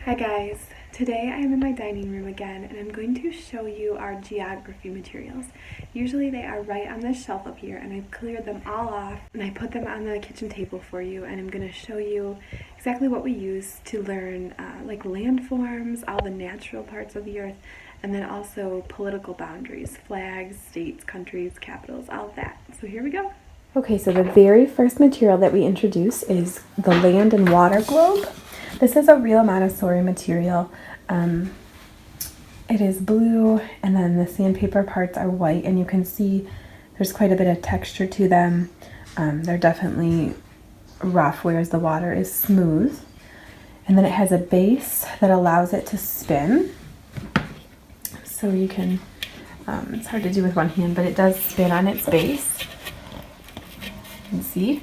Hi guys, today I'm in my dining room again and I'm going to show you our geography materials. Usually they are right on this shelf up here and I've cleared them all off and I put them on the kitchen table for you, and I'm going to show you exactly what we use to learn like landforms, all the natural parts of the earth, and then also political boundaries, flags, states, countries, capitals, all of that. So here we go. Okay, so the very first material that we introduce is the land and water globe. This is a real Montessori material. It is blue and then the sandpaper parts are white, and you can see there's quite a bit of texture to them. They're definitely rough, whereas the water is smooth. And then it has a base that allows it to spin. So you can, it's hard to do with one hand, but it does spin on its base. You can see.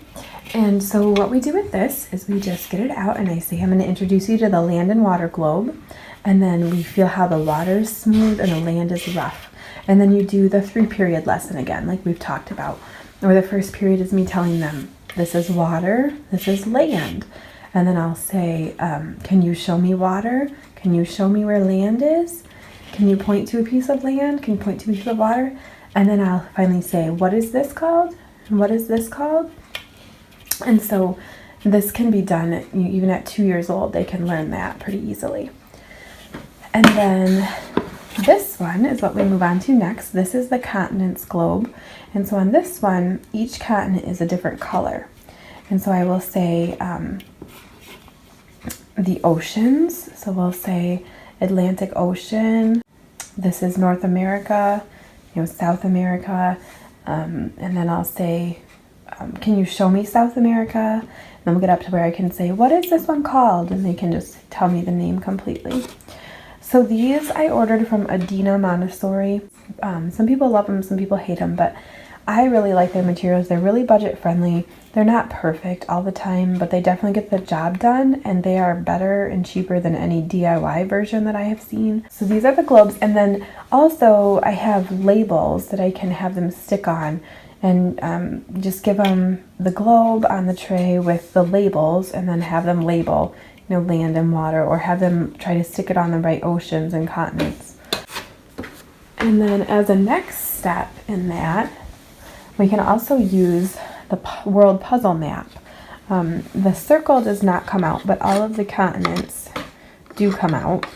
And so what we do with this is we just get it out and I say, I'm going to introduce you to the land and water globe. And then we feel how the water is smooth and the land is rough. And then you do the 3-period lesson again, like we've talked about. Where the first period is me telling them, this is water, this is land. And then I'll say, can you show me water? Can you show me where land is? Can you point to a piece of land? Can you point to a piece of water? And then I'll finally say, what is this called? And what is this called? And so this can be done even at 2 years old. They can learn that pretty easily. And then this one is what we move on to next. This is the continents globe. And so on this one, each continent is a different color. And so I will say the oceans. So we'll say Atlantic Ocean. This is North America, South America. And then I'll say, can you show me South America? And then we'll get up to where I can say, what is this one called? And they can just tell me the name completely. So these I ordered from Adina Montessori. Some people love them, some people hate them, but I really like their materials. They're really budget friendly. They're not perfect all the time, but they definitely get the job done, and they are better and cheaper than any DIY version that I have seen. So these are the globes, and then also I have labels that I can have them stick on. And just give them the globe on the tray with the labels, and then have them label, land and water, or have them try to stick it on the right oceans and continents. And then as a next step in that, we can also use the world puzzle map. The circle does not come out, but all of the continents do come out.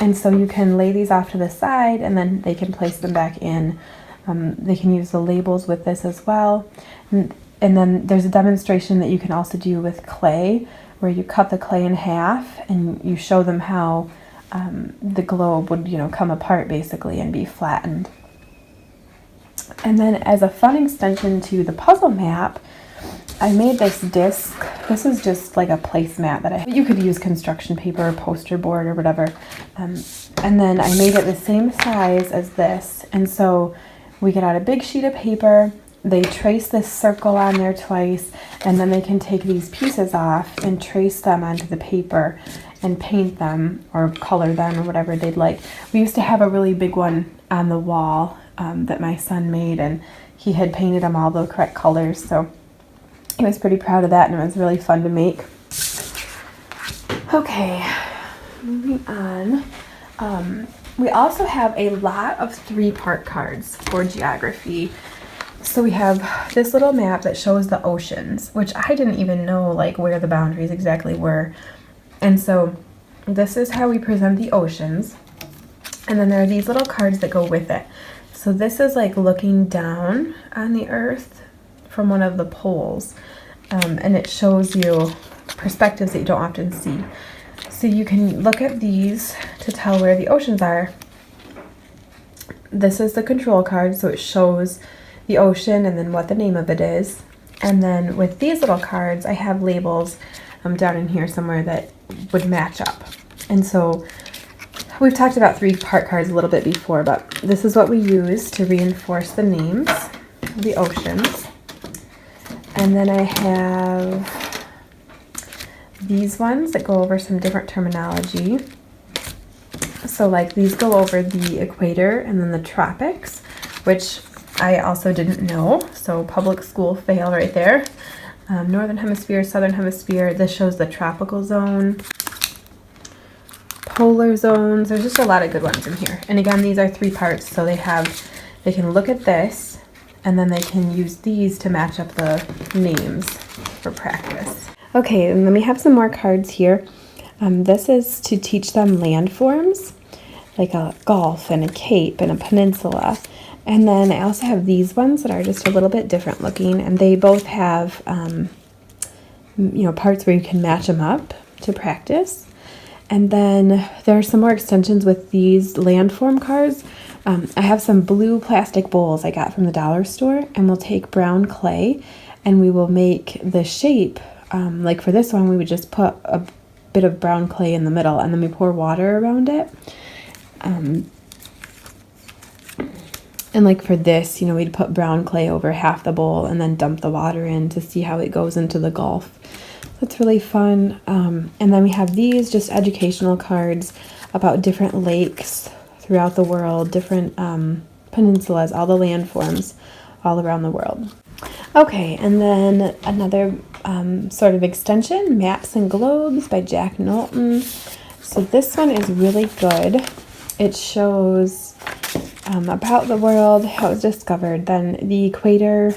And so you can lay these off to the side, and then they can place them back in. They can use the labels with this as well. And then there's a demonstration that you can also do with clay, where you cut the clay in half and you show them how the globe would, come apart basically and be flattened. And then as a fun extension to the puzzle map, I made this disc. This is just like a placemat you could use construction paper or poster board or whatever. And then I made it the same size as this. And so we get out a big sheet of paper, they trace this circle on there twice, and then they can take these pieces off and trace them onto the paper and paint them or color them or whatever they'd like. We used to have a really big one on the wall that my son made, and he had painted them all the correct colors, so he was pretty proud of that, and it was really fun to make. Okay, moving on. We also have a lot of 3-part cards for geography. So we have this little map that shows the oceans, which I didn't even know where the boundaries exactly were. And so this is how we present the oceans. And then there are these little cards that go with it. So this is looking down on the earth from one of the poles. And it shows you perspectives that you don't often see. So you can look at these to tell where the oceans are. This is the control card, so it shows the ocean and then what the name of it is. And then with these little cards, I have labels down in here somewhere that would match up. And so we've talked about 3-part cards a little bit before, but this is what we use to reinforce the names of the oceans. And then I have these ones that go over some different terminology. So these go over the equator and then the tropics, which I also didn't know. So public school fail right there. Northern hemisphere, southern hemisphere. This shows the tropical zone. polar zones. There's just a lot of good ones in here. And again, these are 3 parts, so they can look at this, and then they can use these to match up the names for practice. Okay, and then we have some more cards here. This is to teach them landforms, like a gulf and a cape and a peninsula. And then I also have these ones that are just a little bit different looking, and they both have, parts where you can match them up to practice. And then there are some more extensions with these landform cards. I have some blue plastic bowls I got from the dollar store, and we'll take brown clay and we will make the shape. Like for this one, we would just put a bit of brown clay in the middle, and then we pour water around it. And like for this, we'd put brown clay over half the bowl and then dump the water in to see how it goes into the gulf. That's really fun. And then we have these just educational cards about different lakes throughout the world, different peninsulas, all the landforms all around the world. Okay, and then another sort of extension, Maps and Globes by Jack Milton. So this one is really good. It shows about the world, how it was discovered, then the equator,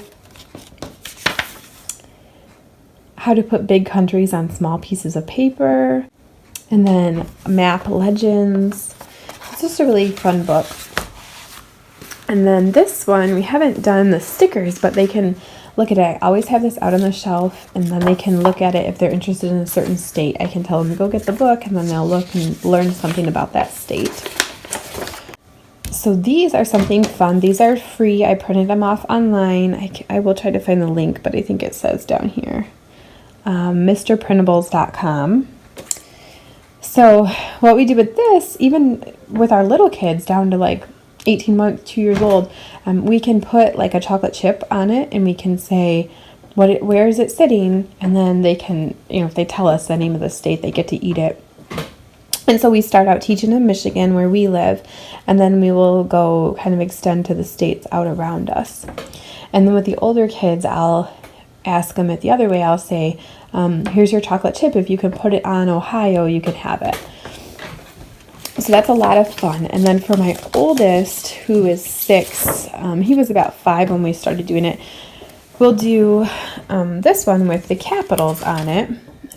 how to put big countries on small pieces of paper, and then map legends. It's just a really fun book. And then this one, we haven't done the stickers, but they can look at it. I always have this out on the shelf, and then they can look at it if they're interested in a certain state. I can tell them to go get the book, and then they'll look and learn something about that state. So these are something fun. These are free. I printed them off online. I will try to find the link, but I think it says down here. MrPrintables.com. So what we do with this, even with our little kids down to like 18 months, 2 years old, we can put like a chocolate chip on it, and we can say where is it sitting, and then they can, if they tell us the name of the state, they get to eat it. And so we start out teaching in Michigan, where we live, and then we will go kind of extend to the states out around us. And then with the older kids, I'll ask them it the other way. I'll say, here's your chocolate chip. If you can put it on Ohio, you can have it. So that's a lot of fun. And then for my oldest, who is 6, he was about 5 when we started doing it, we'll do this one with the capitals on it.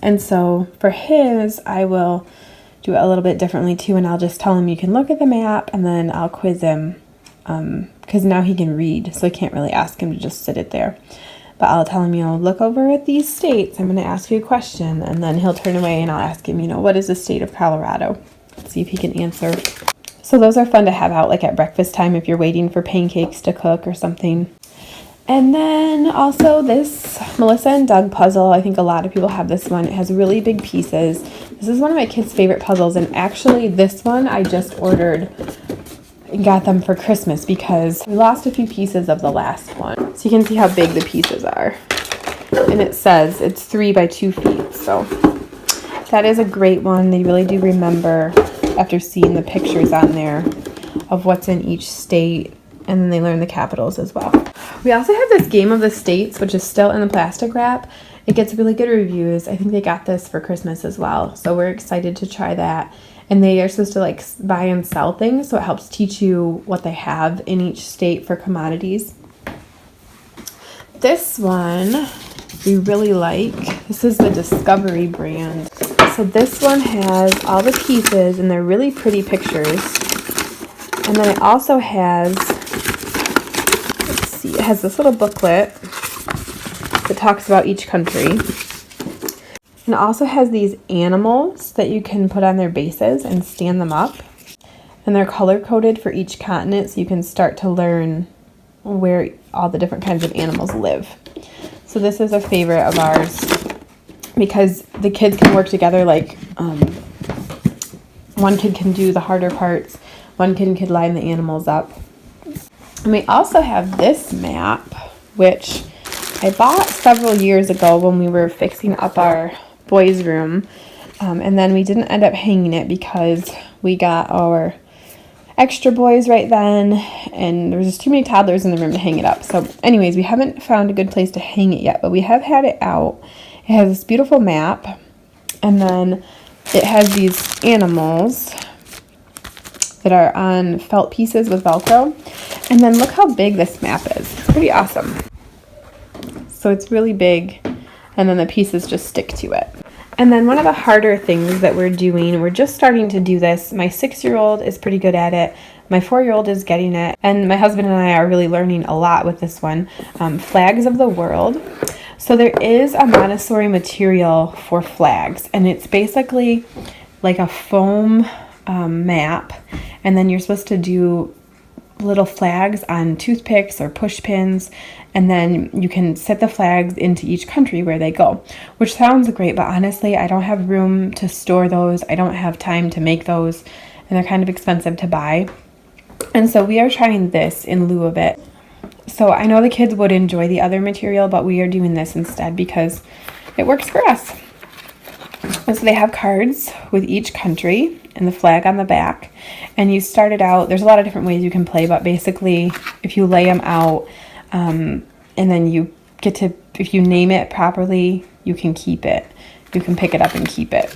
And so for his, I will do it a little bit differently too, and I'll just tell him you can look at the map, and then I'll quiz him because now he can read, so I can't really ask him to just sit it there. But I'll tell him, look over at these states. I'm going to ask you a question, and then he'll turn away, and I'll ask him, what is the state of Colorado? See if he can answer. So those are fun to have out like at breakfast time if you're waiting for pancakes to cook or something. And then also this Melissa and Doug puzzle. I think a lot of people have this one. It has really big pieces. This is one of my kids' favorite puzzles, and actually this one I just ordered and got them for Christmas because we lost a few pieces of the last one. So you can see how big the pieces are. And it says it's 3 by 2 feet, so that is a great one. They really do remember after seeing the pictures on there of what's in each state, and then they learn the capitals as well. We also have this game of the states, which is still in the plastic wrap. It gets really good reviews. I think they got this for Christmas as well, so we're excited to try that. And they are supposed to like buy and sell things, so it helps teach you what they have in each state for commodities. This one we really like. This is the Discovery brand. So this one has all the pieces, and they're really pretty pictures. And then it also has, it has this little booklet that talks about each country. And it also has these animals that you can put on their bases and stand them up. And they're color-coded for each continent, so you can start to learn where all the different kinds of animals live. So this is a favorite of ours because the kids can work together, like one kid can do the harder parts, one kid can line the animals up. And we also have this map, which I bought several years ago when we were fixing up our boys' room, and then we didn't end up hanging it because we got our extra boys right then, and there was just too many toddlers in the room to hang it up. So anyways, we haven't found a good place to hang it yet, but we have had it out. It has this beautiful map, and then it has these animals. that are on felt pieces with Velcro. And then look how big this map is. It's pretty awesome. So it's really big, and then the pieces just stick to it. And then one of the harder things that we're doing, we're just starting to do this. My 6-year-old is pretty good at it. My 4-year-old is getting it. And my husband and I are really learning a lot with this one. Flags of the world. So there is a Montessori material for flags, and it's basically like a foam map, and then you're supposed to do little flags on toothpicks or push pins, and then you can set the flags into each country where they go, which sounds great, but honestly, I don't have room to store those. I don't have time to make those, and they're kind of expensive to buy. And so we are trying this in lieu of it. So I know the kids would enjoy the other material, but we are doing this instead because it works for us. And so they have cards with each country and the flag on the back. And you start it out, there's a lot of different ways you can play, but basically if you lay them out, and then you get to, if you name it properly, you can keep it. You can pick it up and keep it.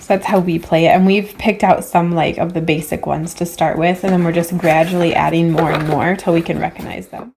So that's how we play it. And we've picked out some like of the basic ones to start with, and then we're just gradually adding more and more till we can recognize them.